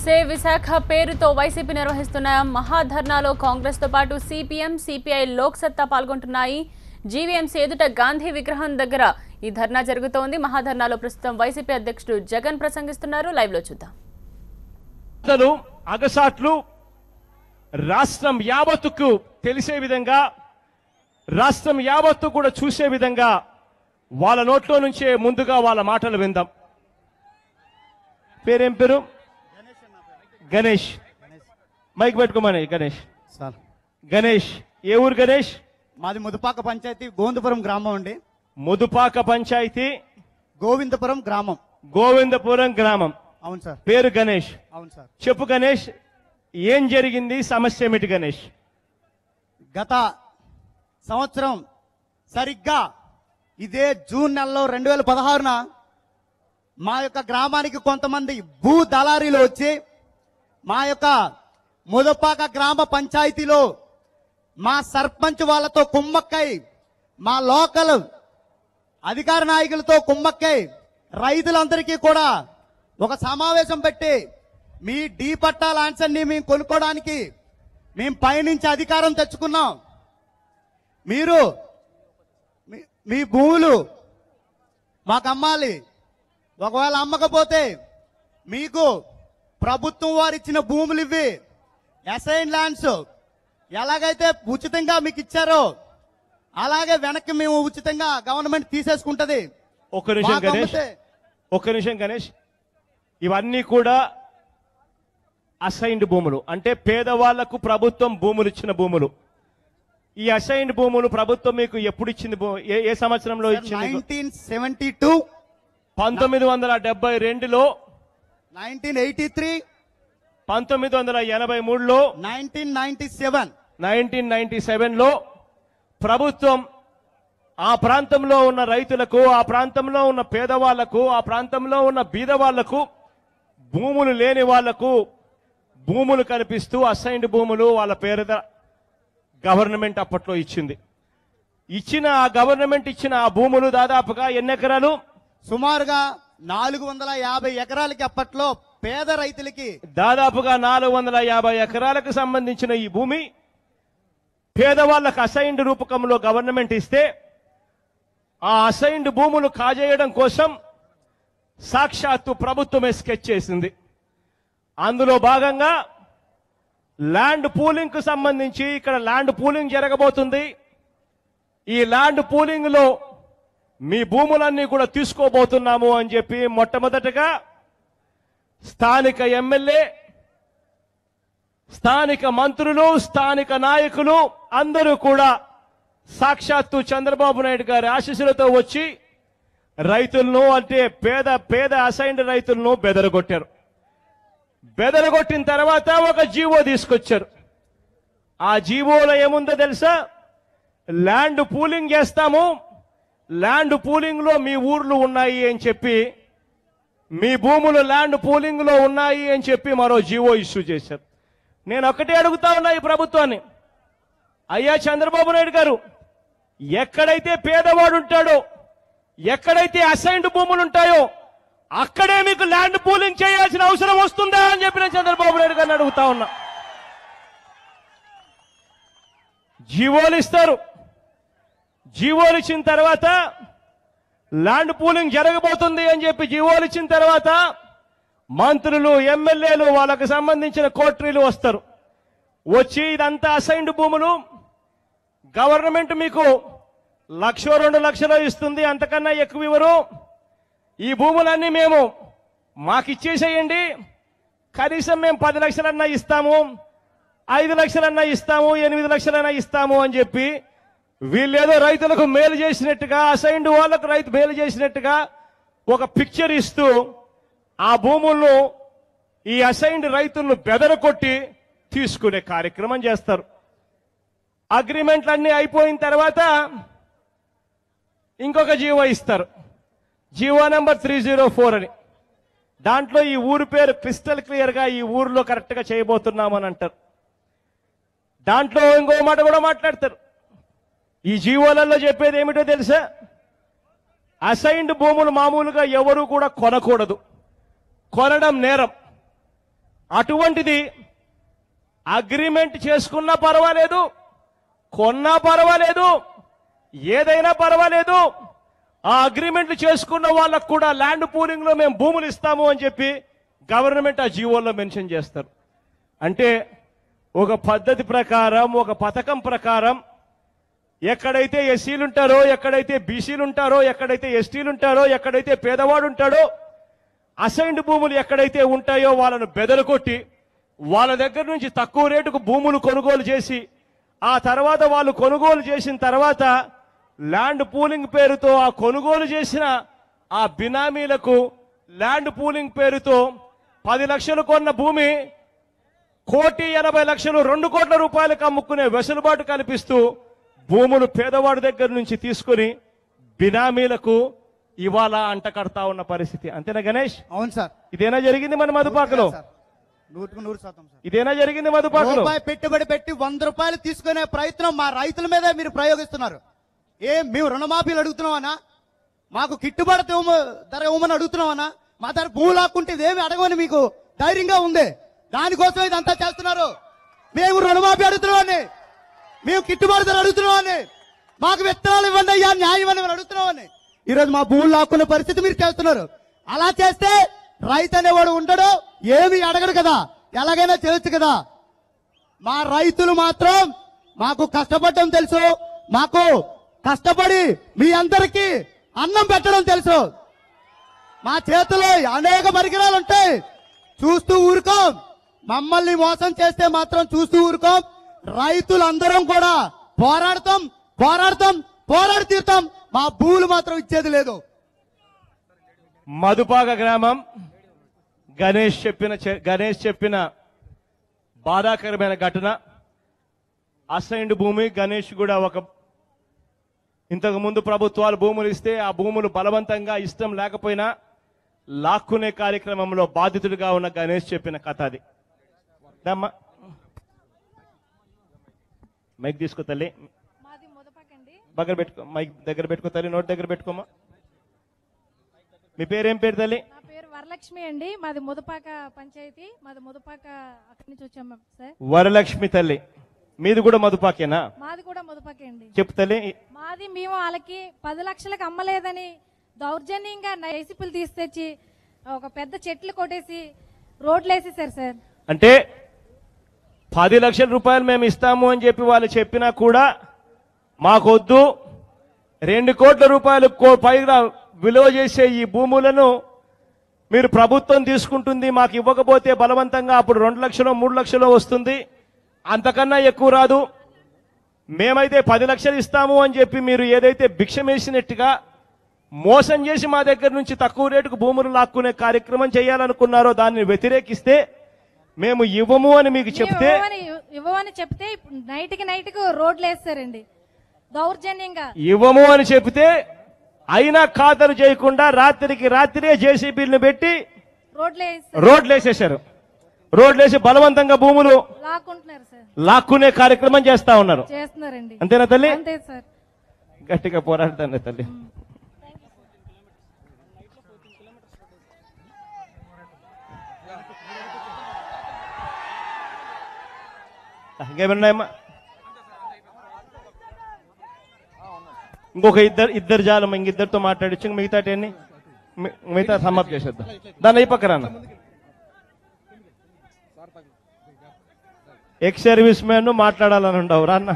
Save Visakha పేరుతో YCP నిర్వహిస్తున్న మహాధర్నాలో కాంగ్రెస్ తో పాటు సిపిఎం సిపిఐ లోక్సత్తా పాల్గొంటున్నాయి. జీవీఎంసీ ఎదుట గాంధీ విగ్రహం దగ్గర ఈ ధర్నా జరుగుతోంది. మహాధర్నాలో ప్రస్తుతం వైసీపీ అధ్యక్షుడు జగన్ ప్రసంగిస్తున్నారు. లైవ్ లో చూద్దాం. అగసాట్లు రాష్ట్రం యావత్తుకు తెలిసే విధంగా, రాష్ట్రం యావత్తు కూడా చూసే విధంగా వాళ్ళ నోట్లో నుంచే ముందుగా వాళ్ళ మాటలు విందాం. పేరేం పేరు? గణేష్. మైక్ పెట్టుకోమని. గణేష్ సార్. గణేష్ ఏ ఊరు గణేష్? మాది ముదుపాక పంచాయతీ గోవిందపురం గ్రామం అండి. ముదుపాక పంచాయతీ గోవిందపురం గ్రామం. గోవిందపురం గ్రామం. అవును సార్. పేరు గణేష్. అవును సార్. చెప్పు గణేష్, ఏం జరిగింది? సమస్య ఏమిటి గణేష్? గత సంవత్సరం సరిగ్గా ఇదే జూన్ నెలలో 2016న మా యొక్క గ్రామానికి కొంతమంది భూ దళారీలు వచ్చి మా యొక్క ముదపాక గ్రామ పంచాయతీలో మా సర్పంచ్ వాళ్ళతో కుమ్మక్కై, మా లోకల్ అధికార నాయకులతో కుమ్మక్కై రైతులందరికీ కూడా ఒక సమావేశం పెట్టి మీ డీ పట్టా ల్యాండ్స్ అన్ని మేము కొనుక్కోవడానికి మేము పైనుంచి అధికారం తెచ్చుకున్నాం. మీరు మీ భూములు మాకు అమ్మాలి. ఒకవేళ అమ్మకపోతే మీకు ప్రభుత్వం వారు ఇచ్చిన భూములు ఇవి అసైన్ ల్యాండ్స్ ఎలాగైతే ఉచితంగా మీకు ఇచ్చారో అలాగే వెనక్కి మేము ఉచితంగా గవర్నమెంట్ తీసేసుకుంటది. ఒక్క నిమిషం గణేష్, ఇవన్నీ కూడా అసైన్డ్ భూములు, అంటే పేదవాళ్లకు ప్రభుత్వం భూములు ఇచ్చిన భూములు. ఈ అసైన్డ్ భూములు ప్రభుత్వం మీకు ఎప్పుడు ఇచ్చింది? ఏ సంవత్సరంలో ఇచ్చింది? 1972, 1972లో, 1983, 1983లో, 1997, 1997లో ప్రభుత్వం ఆ ప్రాంతంలో ఉన్న రైతులకు, ఆ ప్రాంతంలో ఉన్న పేదవాళ్లకు, ఆ ప్రాంతంలో ఉన్న బీదవాళ్లకు, భూములు లేని వాళ్లకు భూములు కల్పిస్తూ అసైన్డ్ భూములు వాళ్ళ పేరుద గవర్నమెంట్ అప్పట్లో ఇచ్చింది. ఆ గవర్నమెంట్ ఇచ్చిన ఆ భూములు దాదాపుగా ఎన్ని ఎకరాలు? సుమారుగా 450 ఎకరాలకి అప్పట్లో పేద రైతులకి దాదాపుగా 450 ఎకరాలకు సంబంధించిన ఈ భూమి పేదవాళ్లకు అసైన్డ్ రూపకంలో గవర్నమెంట్ ఇస్తే, ఆ అసైన్డ్ భూములు కాజేయడం కోసం సాక్షాత్తు ప్రభుత్వమే స్కెచ్ చేసింది. అందులో భాగంగా ల్యాండ్ పూలింగ్ కు సంబంధించి ఇక్కడ ల్యాండ్ పూలింగ్ జరగబోతుంది. ఈ ల్యాండ్ పూలింగ్ లో మీ భూములన్నీ కూడా తీసుకోబోతున్నాము అని చెప్పి మొట్టమొదటగా స్థానిక ఎమ్మెల్యే, స్థానిక మంత్రులు, స్థానిక నాయకులు అందరూ కూడా సాక్షాత్తు చంద్రబాబు నాయుడు గారి ఆశీస్సులతో వచ్చి రైతులను, అంటే పేద అసైన్డ్ రైతులను బెదరగొట్టారు. బెదరగొట్టిన తర్వాత ఒక జీవో తీసుకొచ్చారు. ఆ జీవోలో ఏముందో తెలుసా? ల్యాండ్ పూలింగ్ చేస్తాము, ల్యాండ్ పూలింగ్ లో మీ ఊర్లు ఉన్నాయి అని చెప్పి, మీ భూములు ల్యాండ్ పూలింగ్ లో ఉన్నాయి అని చెప్పి మరో జీవో ఇష్యూ చేశారు. నేను ఒకటే అడుగుతా ఉన్నా ఈ ప్రభుత్వాన్ని, అయ్యా చంద్రబాబు నాయుడు గారు, ఎక్కడైతే పేదవాడు ఉంటాడో, ఎక్కడైతే అసైన్డ్ భూములు ఉంటాయో అక్కడే మీకు ల్యాండ్ పూలింగ్ చేయాల్సిన అవసరం వస్తుందా అని చెప్పి నేను చంద్రబాబు నాయుడు గారిని అడుగుతా ఉన్నా. జీవోలు ఇస్తారు, జీవోలు ఇచ్చిన తర్వాత ల్యాండ్ పూలింగ్ జరగబోతుంది అని చెప్పి జీవోలు ఇచ్చిన తర్వాత మంత్రులు, ఎమ్మెల్యేలు, వాళ్ళకు సంబంధించిన కోట్రీలు వస్తారు. వచ్చి ఇదంతా అసైన్డ్ భూములు, గవర్నమెంట్ మీకు 1,00,000 2 లక్షలు ఇస్తుంది, అంతకన్నా ఎక్కువ ఇవ్వరు. ఈ భూములన్నీ మేము మాకు ఇచ్చేసేయండి, కనీసం మేము 10 లక్షలన్నా ఇస్తాము, 5 లక్షలన్నా ఇస్తాము, 8 లక్షలన్నా ఇస్తాము అని చెప్పి వీళ్ళేదో రైతులకు మేలు చేసినట్టుగా, అసైన్డ్ వాళ్ళకు రైతు మేలు చేసినట్టుగా ఒక పిక్చర్ ఇస్తూ ఆ భూములను, ఈ అసైన్డ్ రైతులను బెదరకొట్టి తీసుకునే కార్యక్రమం చేస్తారు. అగ్రిమెంట్లన్నీ అయిపోయిన తర్వాత ఇంకొక జీవో ఇస్తారు, జీవో నెంబర్ 304 అని. దాంట్లో ఈ ఊరు పేరు క్రిస్టల్ క్లియర్ గా ఈ ఊర్లో కరెక్ట్ గా చేయబోతున్నామని అంటారు. దాంట్లో ఇంకో మాట కూడా మాట్లాడతారు. ఈ జీవోలలో చెప్పేది ఏమిటో తెలుసా? అసైన్డ్ భూములు మామూలుగా ఎవరు కూడా కొనకూడదు, కొనడం నేరం. అటువంటిది అగ్రిమెంట్ చేసుకున్నా పర్వాలేదు, కొన్నా పర్వాలేదు, ఏదైనా పర్వాలేదు, ఆ అగ్రిమెంట్లు చేసుకున్న వాళ్ళకు కూడా ల్యాండ్ పూలింగ్ లో మేము భూములు ఇస్తాము అని చెప్పి గవర్నమెంట్ ఆ జీవోలో మెన్షన్ చేస్తారు. అంటే ఒక పద్ధతి ప్రకారం, ఒక పథకం ప్రకారం ఎక్కడైతే ఎస్సీలు ఉంటారో, ఎక్కడైతే బీసీలు ఉంటారో, ఎక్కడైతే ఎస్టీలు ఉంటారో, ఎక్కడైతే పేదవాడు ఉంటాడో, అసైన్డ్ భూములు ఎక్కడైతే ఉంటాయో వాళ్ళను బెదలు కొట్టి వాళ్ళ దగ్గర నుంచి తక్కువ రేటుకు భూములు కొనుగోలు చేసి, ఆ తర్వాత వాళ్ళు కొనుగోలు చేసిన తర్వాత ల్యాండ్ పూలింగ్ పేరుతో ఆ కొనుగోలు చేసిన ఆ బినామీలకు ల్యాండ్ పూలింగ్ పేరుతో 10 లక్షలు కొన్న భూమి 1,80,00,000 2 కోట్ల రూపాయలకు అమ్ముకునే వెసులుబాటు కల్పిస్తూ భూములు పేదవాడి దగ్గర నుంచి తీసుకుని బినామీలకు ఇవాళ అంటకడతా ఉన్న పరిస్థితి. అంతేనా గణేష్? అవును సార్. ఇదేనా జరిగింది మన మధుపాకలో? 100% సార్. ఇదేనా జరిగింది మధుపాకలో? రూపాయి పెట్టుబడి పెట్టి 100 రూపాయలు తీసుకునే ప్రయత్నం మా రైతుల మీదే మీరు ప్రయోగిస్తున్నారు. మేము రుణమాఫీలు అడుగుతున్నామన్నా, మాకు గిట్టుబాటు ధర ఇవ్వమని అడుగుతున్నామన్నా, మా దగ్గర భూములు లాక్కుంటే ఇదేమి అడగమని మీకు ధైర్యంగా ఉంది. దానికోసం ఇదంతా చేస్తున్నారు. మేము రుణమాఫీ అడుగుతున్నామని, మేము గిట్టుబాటు ధర అడుగుతున్నామని, మాకు విత్తనాలు ఇవ్వండి అయ్యా, న్యాయం అని అడుగుతున్నామని ఈరోజు మా భూములు లాక్కునే పరిస్థితి మీరు చేస్తున్నారు. అలా చేస్తే రైతు అనేవాడు ఉండడు, ఏమి అడగడు కదా, ఎలాగైనా చేయొచ్చు కదా. మా రైతులు మాత్రం మాకు కష్టపడటం తెలుసు, మాకు కష్టపడి మీ అందరికీ అన్నం పెట్టడం తెలుసు. మా చేతిలో అనేక పరికరాలు ఉంటాయి, చూస్తూ ఊరుకోం. మమ్మల్ని మోసం చేస్తే మాత్రం చూస్తూ ఊరుకోం. రైతులందరం కూడా పోరాడతాం, పోరాడతాం, పోరాడి తీరుతాం. మా భూములు మాత్రం ఇచ్చేది లేదు. మధుపాక గ్రామం గణేష్ చెప్పిన బాధాకరమైన ఘటన. అసైన్డ్ భూమి గణేష్ కూడా ఇంతకు ముందు ప్రభుత్వాలు భూములు ఇస్తే ఆ భూములు బలవంతంగా ఇష్టం లేకపోయినా లాక్కునే కార్యక్రమంలో బాధితుడిగా ఉన్న గణేష్ చెప్పిన కథ అది. మైక్ తీసుకో తల్లి, దగ్గర పెట్టుకో, మైక్ దగ్గర పెట్టుకో తల్లి, నోట్ దగ్గర పెట్టుకోమా. మీ పేరేం పేరు తల్లి? నా పేరు వరలక్ష్మి అండి, మాది ముదపాక పంచాయతీ, మాది ముదపాక, అక్కడి నుంచి వచ్చాము సార్. వరలక్ష్మి తల్లి, మీది కూడా మధుపాకేనా? మాది కూడా ముదపాకే అండి. చెప్పు తల్లి. మాది మేము వాళ్ళకి 10 లక్షలకు అమ్మలేదని దౌర్జన్యంగా ఏసీపీలు తీసుకొచ్చి ఒక పెద్ద చెట్లు కొట్టేసి రోడ్లు వేసేసారు సార్. అంటే 10 లక్షల రూపాయలు మేము ఇస్తాము అని చెప్పి వాళ్ళు చెప్పినా కూడా మాకొద్దు, 2 కోట్ల రూపాయలు పైగా విలువ చేసే ఈ భూములను మీరు ప్రభుత్వం తీసుకుంటుంది, మాకు ఇవ్వకపోతే బలవంతంగా అప్పుడు 2 లక్షలు 3 లక్షలు వస్తుంది, అంతకన్నా ఎక్కువ రాదు, మేమైతే 10 లక్షలు ఇస్తాము అని చెప్పి మీరు ఏదైతే భిక్షమేసినట్టుగా మోసం చేసి మా దగ్గర నుంచి తక్కువ రేటుకు భూములు లాక్కునే కార్యక్రమం చేయాలనుకున్నారో దాన్ని వ్యతిరేకిస్తే మేము ఇవ్వము అని మీకు చెప్తే ఇవ్వమని చెప్తే నైట్కి రోడ్లు వేస్తారండి దౌర్జన్యంగా. ఇవ్వము అని చెప్తే అయినా ఖాతరు చేయకుండా రాత్రికి రాత్రే జేసీబీలను పెట్టి రోడ్లు వేసేశారు. రోడ్లు వేసి బలవంతంగా భూములు లాక్కుంటున్నారు సార్, లాక్కునే కార్యక్రమం చేస్తా ఉన్నారు. చేస్తున్నారండి. అంతేనా తల్లి? అంతే సార్. గట్టిగా పోరాడుతాను తల్లి. ఇంకేమన్నాయమ్మా? ఇంకొక ఇద్దరు జాలం, ఇంకిద్దరితో మాట్లాడించి మిగతా సమాప్తి చేసేద్దాం. దాన్ని అయిపోక రాన్న ఎక్స్ సర్వీస్ మ్యాన్ మాట్లాడాలని ఉండవు రాన్న.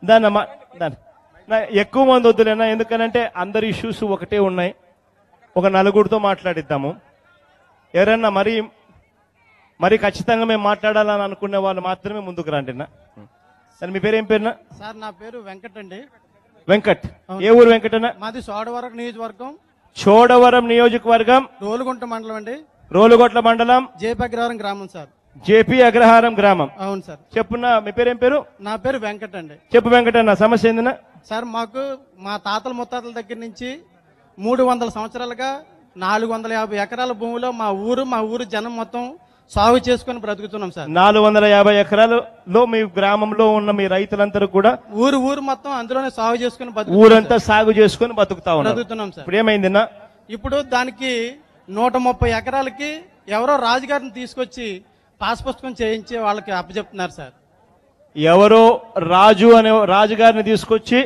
దాన్ని ఎక్కువ మంది వద్దులేనా, ఎందుకనంటే అందరి ఇష్యూస్ ఒకటే ఉన్నాయి. ఒక 4గురితో మాట్లాడిద్దాము. ఎవరన్నా మరి ఖచ్చితంగా మేము మాట్లాడాలని అనుకునే వాళ్ళు మాత్రమే ముందుకు రండి. సార్ మీ పేరు ఏం పేరునా? సార్ నా పేరు వెంకట్ అండి. వెంకట్, ఏ ఊరు వెంకటనా? మాది చోడవరం నియోజకవర్గం. చోడవరం నియోజకవర్గం, రోలుగుంట మండలం అండి. రోలుగొట్ల మండలం, జేపీ అగ్రహారం గ్రామం సార్. జేపీ అగ్రహారం గ్రామం. అవును సార్. చెప్పున్నా, మీ పేరు ఏం పేరు? నా పేరు వెంకట్ అండి. చెప్పు వెంకటన్న, సమస్య ఏందినా? సార్ మాకు మా తాతల ముత్తాతల దగ్గర నుంచి 300 సంవత్సరాలుగా 450 ఎకరాల భూమిలో మా ఊరు జనం మొత్తం సాగు చేసుకుని బ్రతుకుతున్నాం సార్. 450 ఎకరాలలో మీ గ్రామంలో ఉన్న మీ రైతులందరూ కూడా ఊరు మొత్తం అందులోనే సాగు చేసుకుని ఊరంతా సాగు చేసుకుని బతుకుతా ఉన్నారు. బ్రతుకుతున్నాం సార్. ఇప్పుడు ఏమైందినా? ఇప్పుడు దానికి 130 ఎకరాలకి ఎవరో రాజుగారిని తీసుకొచ్చి పాస్ పుస్తకం చేయించి వాళ్ళకి అప్పచెప్తున్నారు సార్. ఎవరో రాజు అనే రాజుగారిని తీసుకొచ్చి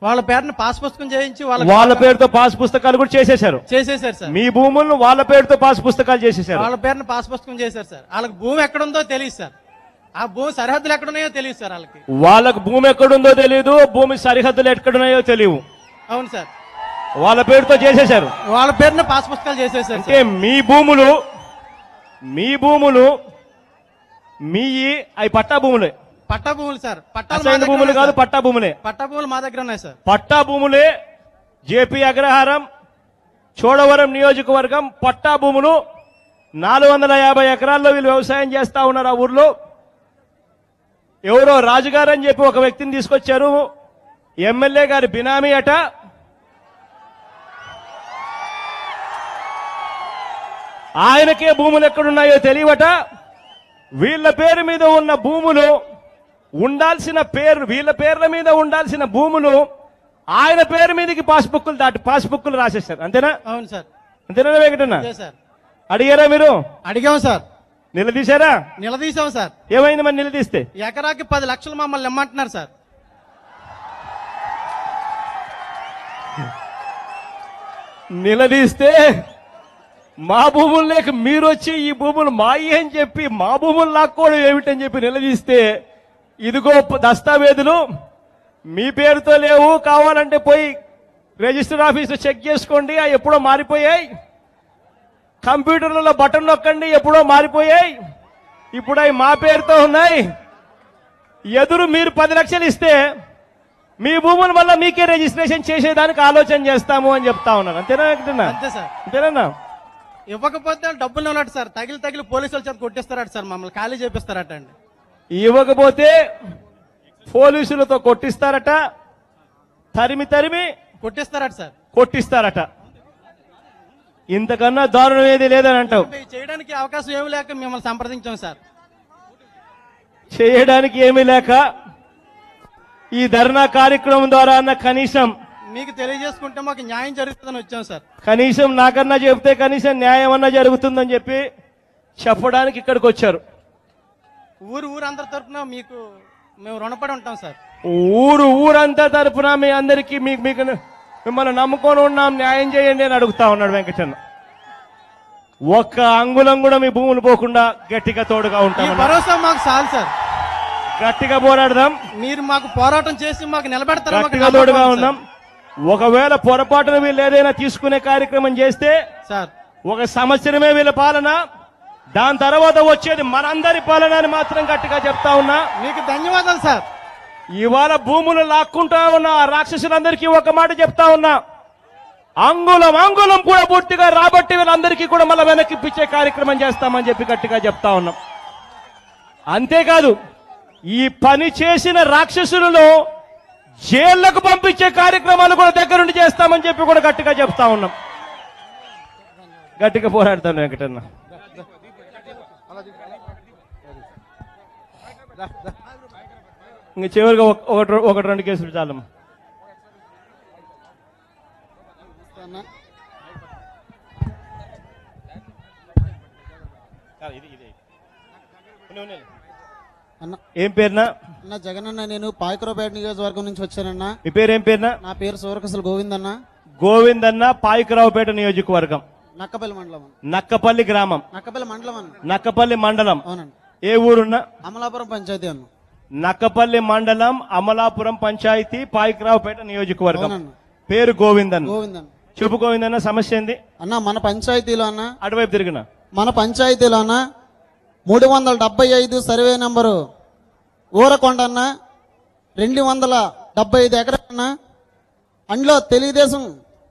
వాళ్ళ పేరుని పాస్ పుస్తకం చేయించి వాళ్ళ పేరుతో పాస్ పుస్తకాలు కూడా చేసేశారు. సార్. మీ భూములను వాళ్ళ పేరుతో పాస్ పుస్తకాలు చేసేశారు. వాళ్ళ పేరుని పాస్ పుస్తకం చేశారు సార్. వాళ్ళకి భూమి ఎక్కడుందో తెలియదు సార్. ఆ భూమి సరిహద్దులు ఎక్కడున్నాయో తెలియదు సార్. వాళ్ళకి భూమి ఎక్కడుందో తెలియదు, భూమి సరిహద్దులు ఎక్కడున్నాయో తెలియవు. అవును సార్. వాళ్ళ పేరుతో చేసేశారు. వాళ్ళ పేరున పాస్ పుస్తకాలు చేసేసారు. అంటే మీ భూములు మీ అవి పట్టా భూములే. పట్టా భూములు సార్. అసైన్ భూములు కాదు, పట్టా భూములే. పట్టా భూములు మా దగ్గర ఉన్నాయి సార్. పట్టా భూములే. జేపీ అగ్రహారం చోడవరం నియోజకవర్గం పట్టా భూములు 450 ఎకరాల్లో వీళ్ళు వ్యవసాయం చేస్తా ఉన్నారు. ఆ ఊర్లో ఎవరో రాజుగారు అని చెప్పి ఒక వ్యక్తిని తీసుకొచ్చారు. ఎమ్మెల్యే గారి బినామీ అట. ఆయనకే భూములు ఎక్కడున్నాయో తెలియవట. వీళ్ళ పేరు మీద ఉన్న భూములు ఉండాల్సిన పేరు, వీళ్ళ పేర్ల మీద ఉండాల్సిన భూములు ఆయన పేరు మీదకి పాస్బుక్లు రాసేశారు. అంతేనా? అవును సార్. అంతేనా వెంకటన్న? సార్. అడిగారా మీరు? అడిగాం సార్. నిలదీశారా? నిలదీశాం సార్. ఏమైంది మరి నిలదీస్తే? ఎకరాకి 10 లక్షలు మమ్మల్ని ఇమ్మంటున్నారు సార్. నిలదీస్తే మా భూములు లేక మీరు వచ్చి ఈ భూములు మాయి అని చెప్పి మా భూములు లాక్కోవడం ఏమిటని చెప్పి నిలదీస్తే, ఇదిగో దస్తావేజులు మీ పేరుతో లేవు, కావాలంటే పోయి రిజిస్టర్ ఆఫీసులో చెక్ చేసుకోండి, అవి ఎప్పుడో మారిపోయాయి. కంప్యూటర్లలో బటన్ నొక్కండి, ఎప్పుడో మారిపోయాయి. ఇప్పుడు అవి మా పేరుతో ఉన్నాయి. ఎదురు మీరు 10 లక్షలు ఇస్తే మీ భూముల వల్ల మీకే రిజిస్ట్రేషన్ చేసేదానికి ఆలోచన చేస్తాము అని చెప్తా ఉన్నారు. అంతేనా? అంతే సార్. అంతేనా? ఇవ్వకపోతే డబ్బులు ఉన్నట్టు సార్. తగిలి పోలీసుల చేత కొట్టిస్తారట సార్. మమ్మల్ని ఖాళీ చేపిస్తారట అండి. ఇవ్వకపోతే పోలీసులతో కొట్టిస్తారట, తరిమి కొట్టిస్తారట సార్. కొట్టిస్తారట. ఇంతకన్నా దారుణం ఏది లేదని అంటావు. చేయడానికి అవకాశం ఏమి లేక మిమ్మల్ని సంప్రదించాం సార్. చేయడానికి ఏమీ లేక ఈ ధర్నా కార్యక్రమం ద్వారా అన్న కనీసం మీకు తెలియజేసుకుంటే మాకు న్యాయం జరుగుతుందని వచ్చాం సార్. కనీసం నాకన్నా చెబితే కనీసం న్యాయం అన్నా జరుగుతుందని చెప్పి చెప్పడానికి ఇక్కడికి వచ్చారు. ఊరందరి తరఫున మీకు మేము రుణపడి ఉంటాం సార్. ఊరంతా తరఫున మీ అందరికీ మిమ్మల్ని నమ్ముకొని ఉన్నాం, న్యాయం చేయండి అని అడుగుతా ఉన్నాడు వెంకటన్న. ఒక్క అంగుళం కూడా మీ భూములు పోకుండా గట్టిగా తోడుగా ఉంటాం. భరోసా మాకు చాలు సార్. గట్టిగా పోరాడదాం. మీరు మాకు పోరాటం చేసి మాకు నిలబెడతారు. గట్టిగా తోడుగా ఉన్నాం. ఒకవేళ పొరపాటున వీళ్ళు ఏదైనా తీసుకునే కార్యక్రమం చేస్తే సార్, 1 సంవత్సరమే వీళ్ళ పాలన, దాని తర్వాత వచ్చేది మనందరి పాలన అని మాత్రం గట్టిగా చెప్తా ఉన్నా. మీకు ధన్యవాదాలు సార్. ఇవాళ భూములు లాక్కుంటా ఉన్న రాక్షసులందరికీ ఒక మాట చెప్తా ఉన్నా, అంగుళం కూడా పూర్తిగా రాబట్టి వీళ్ళందరికీ కూడా మళ్ళీ వెనక్కిప్పించే కార్యక్రమం చేస్తామని చెప్పి గట్టిగా చెప్తా ఉన్నాం. అంతేకాదు, ఈ పని చేసిన రాక్షసులను జైళ్లకు పంపించే కార్యక్రమాలు కూడా దగ్గరుండి చేస్తామని చెప్పి కూడా గట్టిగా చెప్తా ఉన్నాం. గట్టిగా పోరాడతాను వెంకటన్న. ఇంకా చివరిగా ఒకటి 2 కేసులు చాలమ్మా. ఏం పేరునా? అన్న జగనన్న, నేను పాయకరావుపేట నియోజకవర్గం నుంచి వచ్చానన్నా. మీ పేరు ఏం పేరునా? నా పేరు సూరకసలు గోవిందన్న. గోవిందన్న, పాయకరావుపేట నియోజకవర్గం, నక్కపల్లి మండలం, నక్కపల్లి గ్రామం, నక్కపల్లి మండలం అన్న. నక్కపల్లి మండలం. అవునండి. ఏ ఊరున్నా? అమలాపురం పంచాయతీ అన్న. నక్కపల్లి మండలం, అమలాపురం పంచాయతీ, పాయకరావుపేట నియోజకవర్గం. అవునన్న. పేరు గోవిందన్. గోవిందన్. చెప్పు గోవిందన్న, సమస్య ఏంది? అన్న, మన పంచాయతీలో అన్న, అటువైపు తిరిగిన మన పంచాయతీలో అన్న 375 సర్వే నంబరు ఊరకొండ అన్న, 275 ఎకరాలన్న. అందులో తెలుగుదేశం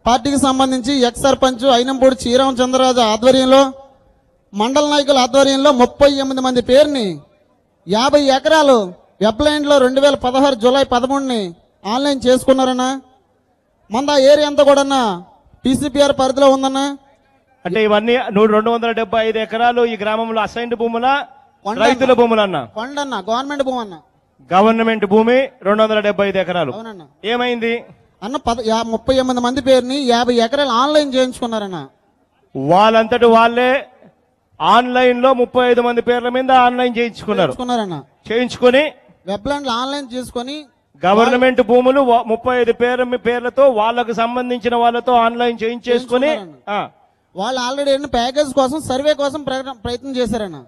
పార్టీకి సంబంధించి ఎక్స్ సర్పంచ్ అయినంపూడి శ్రీరామచంద్రరాజు ఆధ్వర్యంలో, మండల నాయకుల ఆధ్వర్యంలో 38 మంది పేరుని 50 ఎకరాలు వెబ్లైన్లో 2016 జూలై 13ని ఆన్లైన్ చేసుకున్నారన్నా. మన ఏరియా అంతా కూడా టీసీపీఆర్ పరిధిలో ఉందన్నా. అంటే ఇవన్నీ 275 ఎకరాలు ఈ గ్రామంలో అసైన్డ్ భూముల, రైతుల భూములు అన్న? కొండన్న, గవర్నమెంట్ భూమి అన్న. గవర్నమెంట్ భూమి 275 ఎకరాలు. అవునన్న. ఏమైంది అన్న? 38 మంది పేరుని 50 ఎకరాలు ఆన్లైన్ చేయించుకున్నారన్న. వాళ్ళంతటి వాళ్ళే ఆన్లైన్ లో 35 మంది పేర్ల మీద ఆన్లైన్ చేయించుకున్నారన్న. చేయించుకొని వెబ్లాండ్ ఆన్లైన్ చేసుకొని గవర్నమెంట్ భూములు 35 పేర్లతో వాళ్ళకు సంబంధించిన వాళ్ళతో ఆన్లైన్ చేయించేసుకొని వాళ్ళు ఆల్రెడీ ప్యాకేజ్ కోసం సర్వే కోసం ప్రయత్నం చేశారన్న.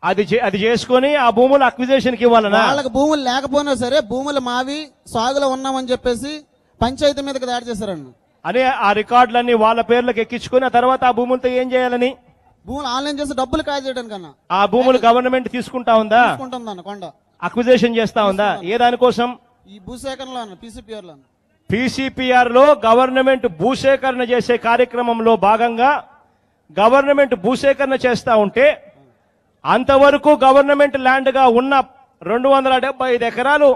అది చేసుకొని ఆ భూములు అక్విజిషన్ కి ఇవ్వాలన్నా. వాళ్ళకి భూములు లేకపోయినా సరే భూములు మావి సాగులో ఉన్నామని చెప్పేసి పంచాయతీ మీదకి దాడి చేశారన్న. అని ఆ రికార్డులన్నీ వాళ్ళ పేర్లకు ఎక్కించుకొని ఆ తర్వాత ఆ భూములతో ఏం చేయాలని భూములు ఆన్లైన్ చేసి డబ్బులు కాజేయడానికన్నా. ఆ భూములు గవర్నమెంట్ తీసుకుంటా ఉందా? తీసుకుంటుందన్న. కొండ అక్విజిషన్ చేస్తా ఉందా? ఏ దానికోసం? ఈ భూసేకరణలో PCPR లో. పీసీపీఆర్ లో గవర్నమెంట్ భూసేకరణ చేసే కార్యక్రమంలో భాగంగా గవర్నమెంట్ భూసేకరణ చేస్తా ఉంటే అంతవరకు గవర్నమెంట్ ల్యాండ్ గా ఉన్న 275 ఎకరాలు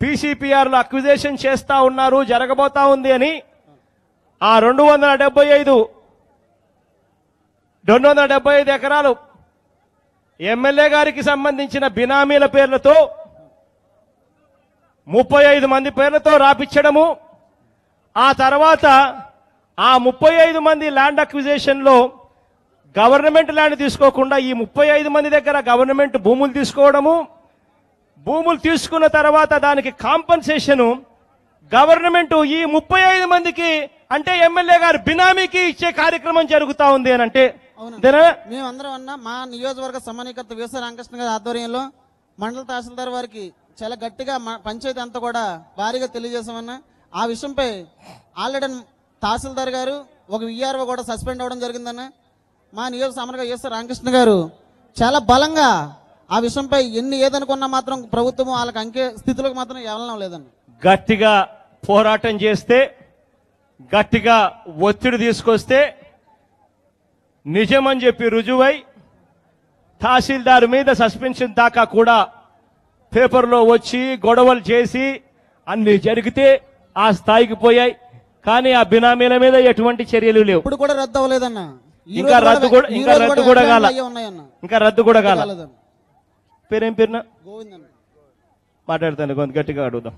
పీసీపీఆర్ లో అక్విజిషన్ చేస్తా ఉన్నారు, జరగబోతా ఉంది అని ఆ 275 ఎకరాలు ఎమ్మెల్యే గారికి సంబంధించిన బినామీల పేర్లతో 35 మంది పేర్లతో రాపిచ్చడము, ఆ తర్వాత ఆ 35 మంది ల్యాండ్ అక్విజిషన్ లో గవర్నమెంట్ ల్యాండ్ తీసుకోకుండా ఈ 35 మంది దగ్గర గవర్నమెంట్ భూములు తీసుకోవడము, భూములు తీసుకున్న తర్వాత దానికి కాంపన్సేషన్ గవర్నమెంట్ ఈ 35 మందికి అంటే ఎమ్మెల్యే గారు బినామీకి ఇచ్చే కార్యక్రమం జరుగుతా ఉంది అని అంటే మేమందరం అన్న మా నియోజకవర్గ సమన్వయకర్త వీసీ రామకృష్ణ గారి ఆధ్వర్యంలో మండల తహసీల్దార్ వారికి చాలా గట్టిగా పంచాయతీ అంతా కూడా భారీగా తెలియజేసామన్న. ఆ విషయంపై ఆల్రెడీ తహసీల్దార్ గారు ఒక విఆర్ఓ కూడా సస్పెండ్ అవ్వడం జరిగిందన్న. మా నియోజక సమన్వయకర్త వీసీ రామకృష్ణ గారు చాలా బలంగా ఆ విషయంపై ఏదనుకున్నా మాత్రం ప్రభుత్వం వాళ్ళకి అంకే స్థితిలోకి మాత్రం వెళ్ళడం లేదన్న. గట్టిగా పోరాటం చేస్తే, గట్టిగా ఒత్తిడి తీసుకొస్తే నిజమని చెప్పి రుజువై తహసీల్దార్ మీద సస్పెన్షన్ దాకా కూడా పేపర్లో వచ్చి గొడవలు చేసి అన్ని జరిగితే ఆ స్థాయికి పోయాయి. కానీ ఆ బినామీల మీద ఎటువంటి చర్యలు లేవు. ఇప్పుడు కూడా రద్దు అవ్వలేదన్న. ఇంకా రద్దు కూడా కాల. పేరేం పేరున మాట్లాడతాను, కొంత గట్టిగా అడుగుదాం.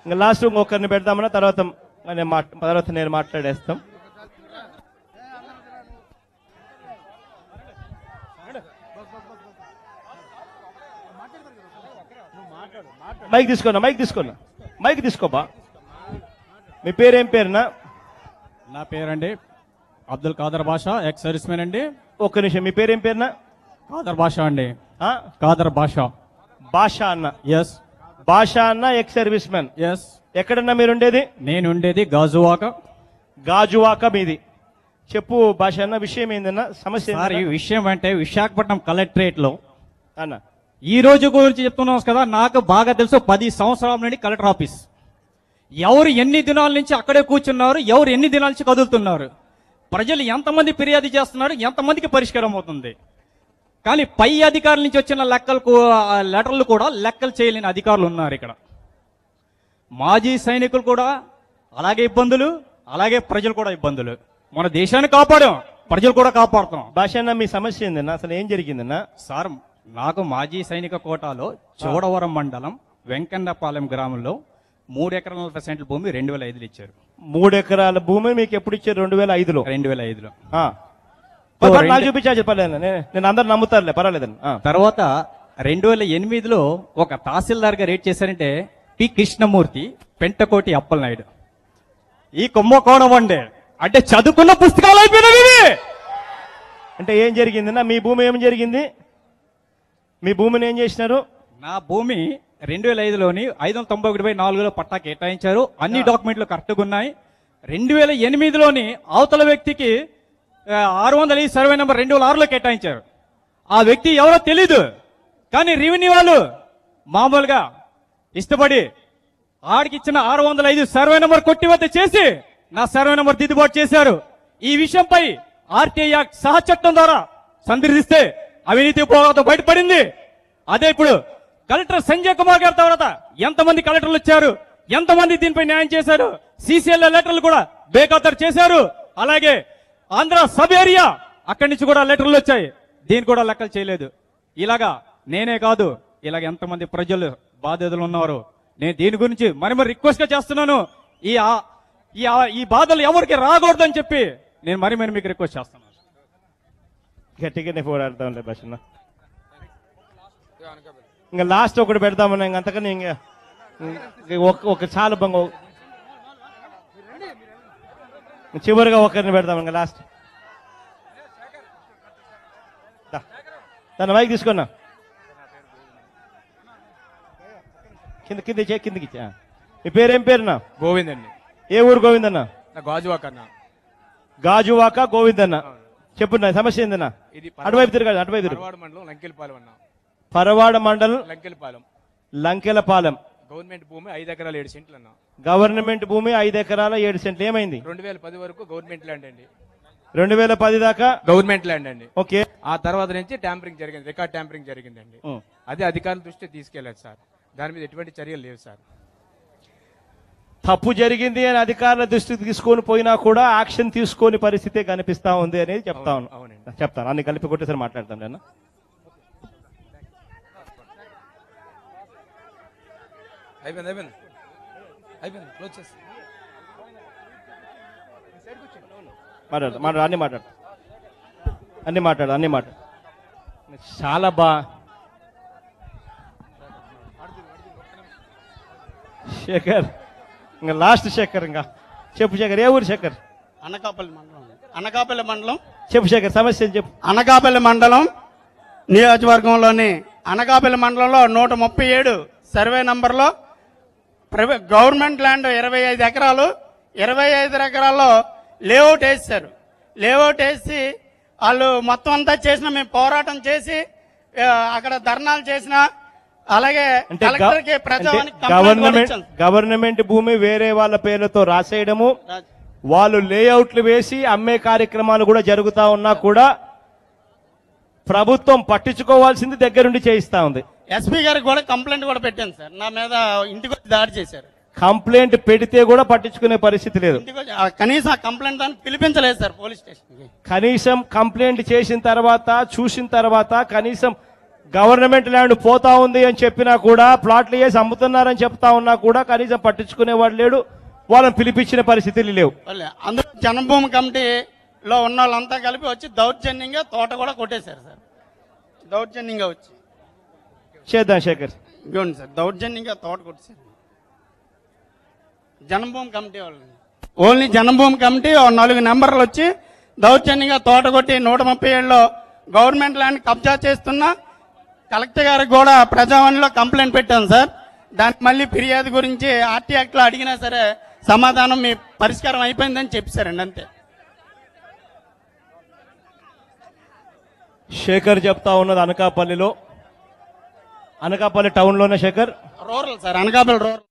ఇంకా లాస్ట్ ఇంకొకరిని పెడతామన్నా తర్వాత నేను మాట్లాడేస్తాం. మైక్ తీసుకోబా. మీ పేరేం పేరునా? నా పేరండి అబ్దుల్ ఖాదర్ బాషా, ఎక్స్ సర్వీస్ మ్యాన్ అండి. ఒక్క నిమిషం, మీ పేరేం పేరునా? ఖాదర్ బాషా అండి. ఖాదర్ బాషా. బాషా అన్న? ఎస్. బాషా అన్న ఎక్స్ సర్వీస్ మ్యాన్. ఎస్. ఎక్కడన్నా మీరు ఉండేది? నేను ఉండేది గాజువాక మీది. చెప్పు బాషా అన్న, విషయం ఏందన్నా? సమస్య విషయం అంటే విశాఖపట్నం కలెక్టరేట్ లో అన్న ఈ రోజు గురించి చెప్తున్నాం కదా. నాకు బాగా తెలుసు, 10 సంవత్సరాల నుండి కలెక్టర్ ఆఫీస్ ఎవరు ఎన్ని దినాల నుంచి అక్కడే కూర్చున్నారు, ఎవరు ఎన్ని దినాల నుంచి కదులుతున్నారు, ప్రజలు ఎంతమంది ఫిర్యాదు చేస్తున్నారు, ఎంతమందికి పరిష్కారం అవుతుంది. కానీ పై అధికారుల నుంచి వచ్చిన లెటర్లు కూడా లెక్కలు చేయలేని అధికారులు ఉన్నారు ఇక్కడ. మాజీ సైనికులు కూడా అలాగే ఇబ్బందులు, అలాగే ప్రజలు కూడా ఇబ్బందులు. మన దేశాన్ని కాపాడాం, ప్రజలు కూడా కాపాడుతాం. భాషన్న, మీ సమస్య ఏందన్నా? అసలు ఏం జరిగిందన్నా? సార్, నాకు మాజీ సైనిక కోటాలో చోడవరం మండలం వెంకన్నపాలెం గ్రామంలో 3 ఎకరాల 40 సెంట్ల భూమి 2005లో ఇచ్చారు. 3 ఎకరాల భూమి మీకు ఎప్పుడు ఇచ్చారు? 2005లో. 2005లో చూపించా చెప్పలేదు, నేను అందరు నమ్ముతారులే, పర్వాలేదండి. తర్వాత 2008లో ఒక తహసీల్దార్ గా రేట్ చేశారంటే పి కృష్ణమూర్తి, పెంటకోటి అప్పలనాయుడు. ఈ కుంభకోణం అంటే చదువుకున్న పుస్తకాలు అయిపోయినవి. అంటే ఏం జరిగిందన్నా? మీ భూమి ఏం జరిగింది? మీ భూమిని ఏం చేసినారు? నా భూమి 2005లోని 591/4లో పట్టా కేటాయించారు. అన్ని డాక్యుమెంట్లు కరెక్ట్గా ఉన్నాయి. 2008లోని అవతల వ్యక్తికి 600 సర్వే నెంబర్ 2006లో కేటాయించారు. ఆ వ్యక్తి ఎవరో తెలీదు, కానీ రెవెన్యూ వాళ్ళు మామూలుగా ఇష్టపడి ఆడికి ఇచ్చిన 605 సర్వే నెంబర్ కొట్టివద్ద చేసి నా సర్వే నెంబర్ దిద్దుబాటు చేశారు. ఈ విషయంపై ఆర్టీఐ యాక్ట్ సహచట్టం ద్వారా సందర్శిస్తే అవినీతి పోగొట్టు బయటపడింది. అదే ఇప్పుడు కలెక్టర్ సంజయ్ కుమార్ గారి తర్వాత ఎంతమంది కలెక్టర్లు వచ్చారు, ఎంతమంది దీనిపై న్యాయం చేశారు, సిసిఎల్ లెటర్లు కూడా బేఖాతరు చేశారు. అలాగే ఆంధ్ర సబ్ ఏరియా అక్కడి నుంచి కూడా లెటర్లు వచ్చాయి, దీన్ని కూడా లెక్కలు చేయలేదు. ఇలాగా నేనే కాదు, ఇలాగ ఎంతమంది ప్రజలు బాధ్యతలు ఉన్నారు. నేను దీని గురించి మరి రిక్వెస్ట్ గా చేస్తున్నాను. ఈ బాధలు ఎవరికి రాకూడదని చెప్పి నేను మరి మీకు రిక్వెస్ట్ చేస్తాను. గట్టిగానే పోరాడతాంలే బసన్న. ఇంకా లాస్ట్ ఒకటి పెడతామన్నా, ఇంక అంతకని ఇంకా ఒక చాలా బంగ చివరిగా ఒకరిని పెడతాం ఇంకా లాస్ట్. తన మైక్ తీసుకున్నా కిందకి మీ పేరేం పేరునా? గోవింద్ అండి. ఏ ఊరు గోవిందన్న? గాజువాక అన్న. గాజువాక గోవిందన్న. చెప్పున్నా సమస్య ఏందన్నా? ఇది అటువైపు తిరగాలి, అటువైపు తిరుగు. పరవాడ మండలం లంకెలపాలెం అన్న. పరవాడ మండలం లంకెలపాలెం. లంకెలపాలెం. గవర్నమెంట్ భూమి 5 ఎకరాల 7 సెంట్లు అన్న. గవర్నమెంట్ భూమి 5 ఎకరాల 7 సెంట్లు. ఏమైంది? 2010 వరకు గవర్నమెంట్ ల్యాండ్ అండి. 2010 దాకా గవర్నమెంట్ ల్యాండ్ అండి. ఓకే. ఆ తర్వాత నుంచి ట్యాంపరింగ్ జరిగింది, రికార్డ్ ట్యాంపరింగ్ జరిగిందండి. అది అధికారుల దృష్టి తీసుకెళ్లారు సార్. దాని మీద ఎటువంటి చర్యలు లేవు సార్. తప్పు జరిగింది అని అధికారుల దృష్టికి తీసుకొని పోయినా కూడా యాక్షన్ తీసుకొని పరిస్థితే కనిపిస్తా ఉంది అనేది చెప్తాను. అవునండి. చెప్తాను అన్ని కలిపి కొట్టేసరి మాట్లాడతాం నేను. మాట్లాడు అన్ని మాట్లాడు. చాలా శేఖర్, ఇంకా లాస్ట్ శేఖర్, ఇంకా చెప్పు శేఖర్. ఏ ఊరు శేఖర్? అనకాపల్లి మండలం. చెప్పు శేఖర్, సమస్య చెప్పు. అనకాపల్లి మండలం నియోజకవర్గంలోని అనకాపల్లి మండలంలో 137 సర్వే నంబర్లో గవర్నమెంట్ ల్యాండ్ 25 ఎకరాలు, 25 ఎకరాల్లో లేఅవుట్ వేసారు. లేఅవుట్ వేసి వాళ్ళు మొత్తం అంతా చేసిన, మేము పోరాటం చేసి అక్కడ ధర్నాలు చేసిన, అలాగే కలెక్టర్కి ప్రజావానికి కంప్లైంట్ కూడా ఇచ్చాం. గవర్నమెంట్ భూమి వేరే వాళ్ళ పేర్లతో రాసేయడము, వాళ్ళు లేఅవుట్లు వేసి అమ్మే కార్యక్రమాలు కూడా జరుగుతా ఉన్నా కూడా ప్రభుత్వం పట్టించుకోవాల్సింది దగ్గరుండి చేయిస్తా ఉంది. ఎస్పీ గారికి కూడా కంప్లైంట్ కూడా పెట్టాను సార్. నా మీద ఇంటికి వచ్చి దాడి చేశారు. కంప్లైంట్ పెడితే కూడా పట్టించుకునే పరిస్థితి లేదు. కనీసం ఆ కంప్లైంట్ దాన్ని పిలిపించలేదు సార్ పోలీస్ స్టేషన్. కనీసం కంప్లైంట్ చేసిన తర్వాత, చూసిన తర్వాత, కనీసం గవర్నమెంట్ ల్యాండ్ పోతా ఉంది అని చెప్పినా కూడా, ప్లాట్లు వేసి అమ్ముతున్నారని చెప్తా ఉన్నా కూడా కనీసం పట్టించుకునేవాడు లేడు. వాళ్ళని పిలిపించిన పరిస్థితులు లేవు. అందరూ జనభూమి కమిటీలో ఉన్న వాళ్ళంతా కలిపి వచ్చి దౌర్జన్యంగా తోట కూడా కొట్టేశారు సార్. దౌర్జన్యంగా వచ్చి చేద్దాం శేఖర్. ఇవ్వండి సార్, దౌర్జన్యంగా తోట కొట్టేశారు జనభూమి కమిటీ వాళ్ళు. ఓన్లీ జనభూమి కమిటీ 4 నెంబర్లు వచ్చి దౌర్జన్యంగా తోట కొట్టి 137లో గవర్నమెంట్ ల్యాండ్ కబ్జా చేస్తున్నా కలెక్టర్ గారికి కూడా ప్రజావాణిలో కంప్లైంట్ పెట్టాను సార్. దానికి మళ్ళీ ఫిర్యాదు గురించి ఆర్టీ యాక్ట్లో అడిగినా సరే సమాధానం మీ పరిష్కారం అయిపోయిందని చెప్పారండి, అంతే. శేఖర్ చెప్తా ఉన్నది అనకాపల్లిలో, అనకాపల్లి టౌన్లోనే Shekhar. Rural sir, Anakapalli rural.